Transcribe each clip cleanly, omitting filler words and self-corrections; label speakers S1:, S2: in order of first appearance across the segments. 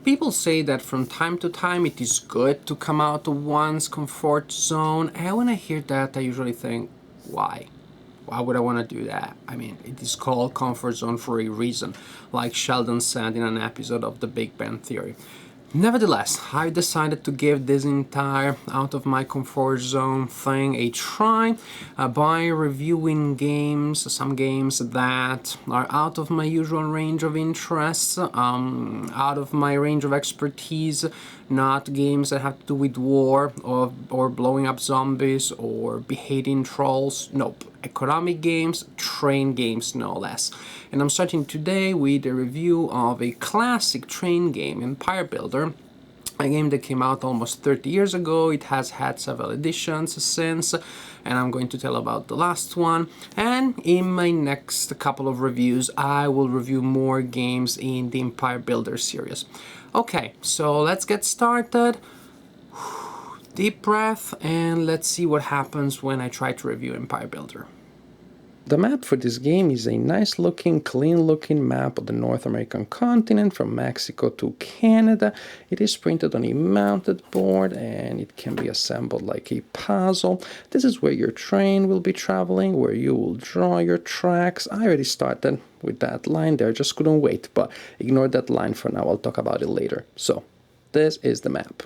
S1: People say that from time to time it is good to come out of one's comfort zone, and when I hear that, I usually think, why? Why would I want to do that? I mean, it is called comfort zone for a reason, like Sheldon said in an episode of The Big Bang Theory. Nevertheless, I decided to give this entire out of my comfort zone thing a try by reviewing games, some games that are out of my usual range of interests, out of my range of expertise, not games that have to do with war or blowing up zombies or beheading trolls. Nope. Economic games, train games no less. And I'm starting today with a review of a classic train game, Empire Builder, a game that came out almost 30 years ago. It has had several editions since, and I'm going to tell about the last one. And in my next couple of reviews, I will review more games in the Empire Builder series. Okay, so let's get started. Deep breath, and let's see what happens when I try to review Empire Builder. The map for this game is a nice looking, clean looking map of the North American continent from Mexico to Canada. It is printed on a mounted board and it can be assembled like a puzzle. This is where your train will be traveling, where you will draw your tracks. I already started with that line there, just couldn't wait, but ignore that line for now, I'll talk about it later. So, this is the map.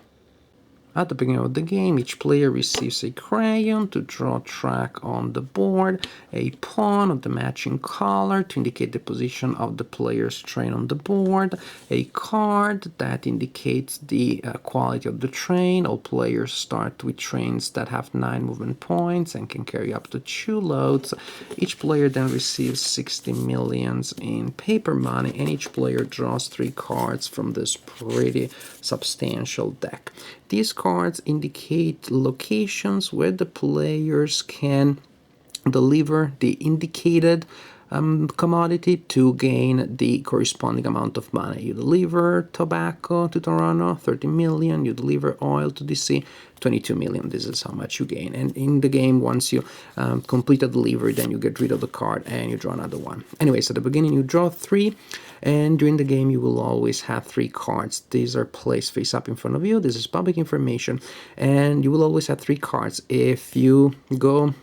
S1: At the beginning of the game, each player receives a crayon to draw a track on the board, a pawn of the matching color to indicate the position of the player's train on the board, a card that indicates the quality of the train. All players start with trains that have 9 movement points and can carry up to 2 loads. Each player then receives 60 millions in paper money, and each player draws 3 cards from this pretty substantial deck. These cards indicate locations where the players can deliver the indicated commodity to gain the corresponding amount of money. You deliver tobacco to Toronto, 30 million. You deliver oil to DC, 22 million. This is how much you gain. And in the game, once you complete a delivery, then you get rid of the card and you draw another one. Anyways, at the beginning, you draw 3. And during the game, you will always have 3 cards. These are placed face up in front of you. This is public information. And you will always have 3 cards. If you go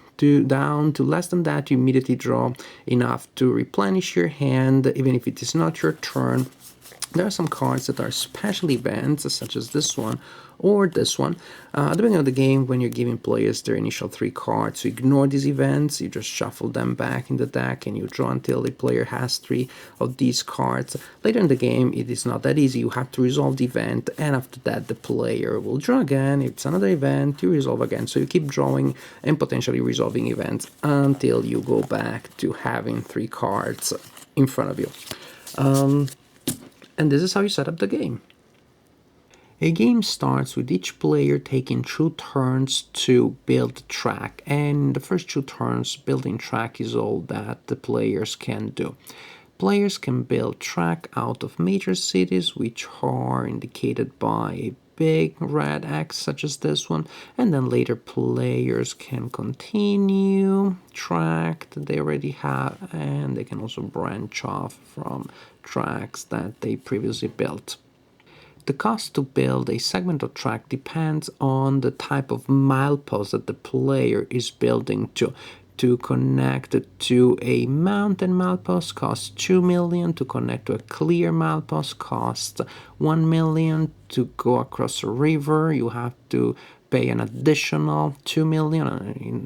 S1: down to less than that, you immediately draw enough to replenish your hand, even if it is not your turn. There are some cards that are special events, such as this one or this one. At the beginning of the game, when you're giving players their initial 3 cards, you ignore these events, you just shuffle them back in the deck and you draw until the player has 3 of these cards. Later in the game, it is not that easy. You have to resolve the event, and after that, the player will draw again. If it's another event, you resolve again. So you keep drawing and potentially resolving events until you go back to having 3 cards in front of you. And this is how you set up the game. A game starts with each player taking 2 turns to build track, and the first 2 turns, building track is all that the players can do. Players can build track out of major cities, which are indicated by a big red X, such as this one, and then later players can continue track that they already have, and they can also branch off from tracks that they previously built. The cost to build a segment of track depends on the type of milepost that the player is building to. To connect to a mountain milepost costs 2 million. To connect to a clear milepost costs 1 million. To go across a river, you have to pay an additional 2 million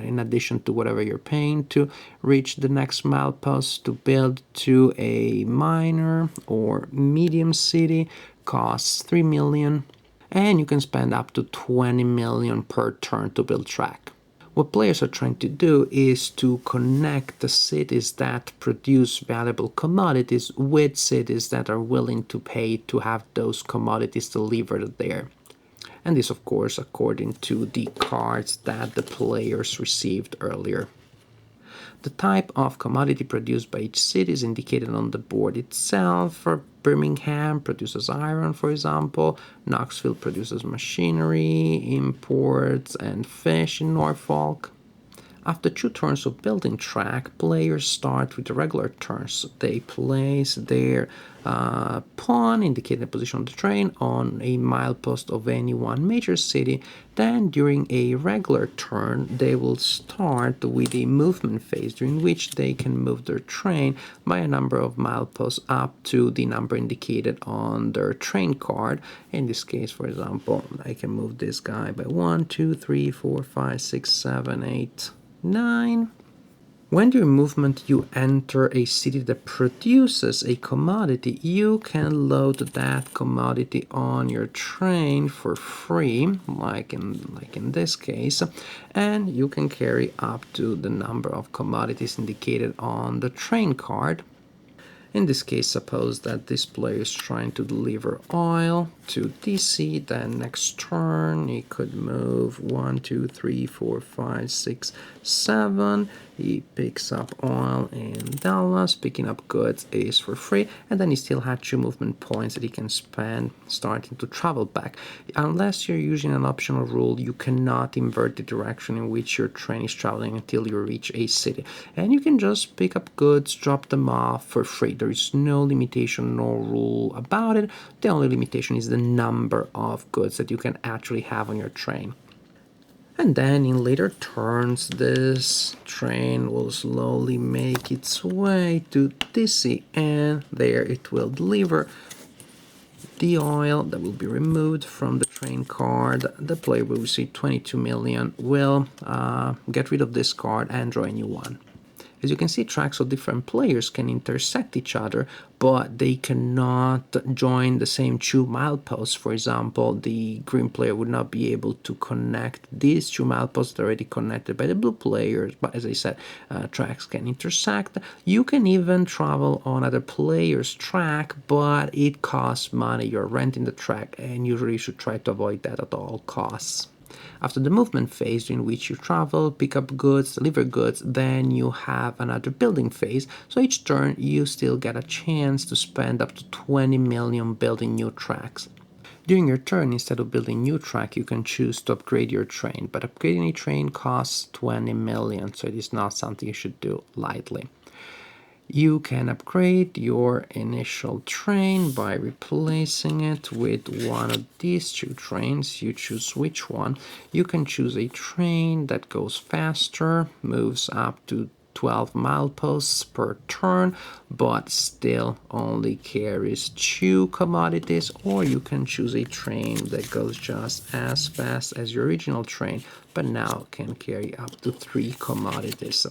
S1: in addition to whatever you're paying to reach the next milepost. To build to a minor or medium city costs 3 million, and you can spend up to 20 million per turn to build track. What players are trying to do is to connect the cities that produce valuable commodities with cities that are willing to pay to have those commodities delivered there. And this, of course, according to the cards that the players received earlier. The type of commodity produced by each city is indicated on the board itself. For Birmingham produces iron, for example. Knoxville produces machinery, imports, and fish in Norfolk. After 2 turns of building track, players start with the regular turns. They place their pawn, indicating the position of the train, on a milepost of any one major city. Then, during a regular turn, they will start with a movement phase, during which they can move their train by a number of mileposts up to the number indicated on their train card. In this case, for example, I can move this guy by 1, 2, 3, 4, 5, 6, 7, 8, 9. When during movement you enter a city that produces a commodity, you can load that commodity on your train for free, like in this case, and you can carry up to the number of commodities indicated on the train card. In this case, suppose that this player is trying to deliver oil to DC, then next turn he could move 1, 2, 3, 4, 5, 6, 7. He picks up oil in Dallas. Picking up goods is for free, and then he still had 2 movement points that he can spend starting to travel back. Unless you're using an optional rule, you cannot invert the direction in which your train is traveling until you reach a city, and you can just pick up goods, drop them off for free. There is no limitation, no rule about it. The only limitation is the number of goods that you can actually have on your train. And then in later turns, this train will slowly make its way to DC, and there it will deliver the oil that will be removed from the train card. The player will receive 22 million, will get rid of this card and draw a new one. As you can see, tracks of different players can intersect each other, but they cannot join the same 2 mileposts. For example, the green player would not be able to connect these 2 mileposts already connected by the blue players. But as I said, tracks can intersect. You can even travel on other players' track, but it costs money. You're renting the track, and usually you should try to avoid that at all costs. After the movement phase, in which you travel, pick up goods, deliver goods, then you have another building phase. So each turn you still get a chance to spend up to 20 million building new tracks. During your turn, instead of building new track, you can choose to upgrade your train, but upgrading a train costs 20 million, so it is not something you should do lightly. You can upgrade your initial train by replacing it with one of these 2 trains. You choose which one. You can choose a train that goes faster, moves up to 12 mileposts per turn, but still only carries 2 commodities, or you can choose a train that goes just as fast as your original train, but now can carry up to 3 commodities.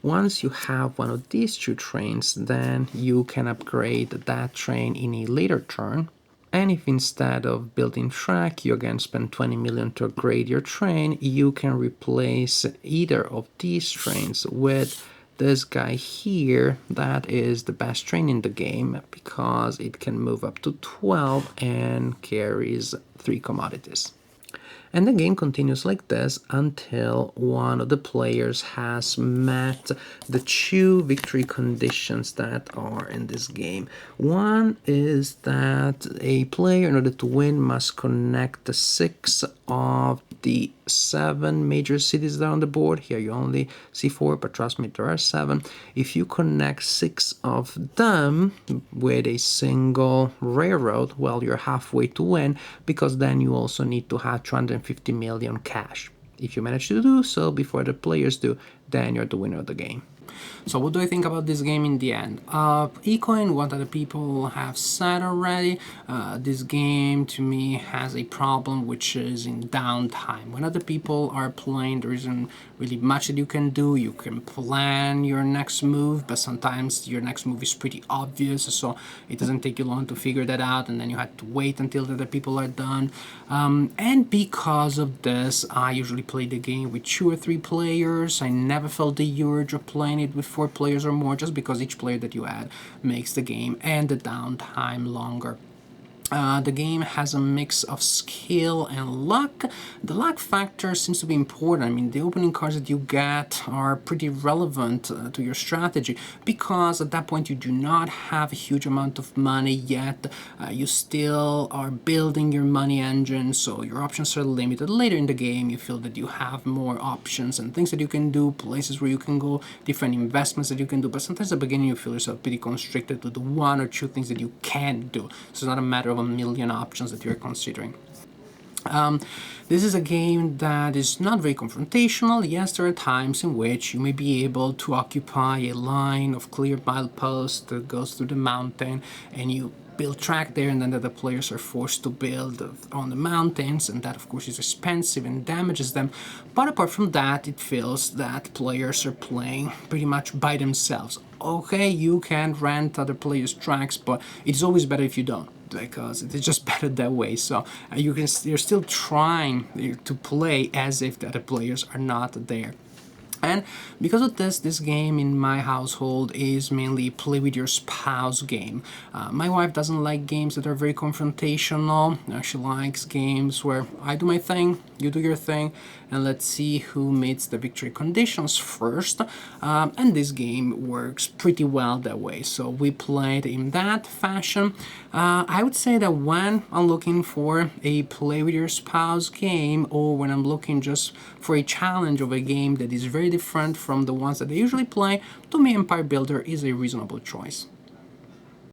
S1: Once you have one of these 2 trains, then you can upgrade that train in a later turn. And if instead of building track you again spend 20 million to upgrade your train, you can replace either of these trains with this guy here. That is the best train in the game because it can move up to 12 and carries 3 commodities. And the game continues like this until one of the players has met the 2 victory conditions that are in this game. One is that a player, in order to win, must connect the 6 of the 7 major cities that are on the board. Here you only see 4, but trust me, there are 7. If you connect 6 of them with a single railroad, well, you're halfway to win, because then you also need to have 250 million cash. If you manage to do so before the players do, then you're the winner of the game. So what do I think about this game in the end? Echoing what other people have said already, this game to me has a problem which is in downtime. When other people are playing, there isn't really much that you can do. You can plan your next move, but sometimes your next move is pretty obvious, so it doesn't take you long to figure that out, and then you have to wait until the other people are done. And because of this, I usually play the game with 2 or 3 players. I never felt the urge of playing it with 4 players or more, just because each player that you add makes the game and the downtime longer. The game has a mix of skill and luck. The luck factor seems to be important. I mean, the opening cards that you get are pretty relevant to your strategy, because at that point you do not have a huge amount of money yet. You still are building your money engine, so your options are limited. Later in the game, you feel that you have more options and things that you can do, places where you can go, different investments that you can do. But sometimes at the beginning you feel yourself pretty constricted to the one or two things that you can do. So it's not a matter of a million options that you're considering. This is a game that is not very confrontational. Yes, there are times in which you may be able to occupy a line of clear mileposts that goes through the mountain, and you build track there, and then the players are forced to build on the mountains, and that of course is expensive and damages them. But apart from that, it feels that players are playing pretty much by themselves. Okay, you can rent other players' tracks, but it's always better if you don't, because it's just better that way. So you're still trying to play as if the other players are not there. And because of this game in my household is mainly play with your spouse game. My wife doesn't like games that are very confrontational. She likes games where I do my thing, you do your thing, and let's see who meets the victory conditions first. And this game works pretty well that way. So we played in that fashion. I would say that when I'm looking for a play with your spouse game, or when I'm looking just for a challenge of a game that is very different from the ones that I usually play, to me Empire Builder is a reasonable choice.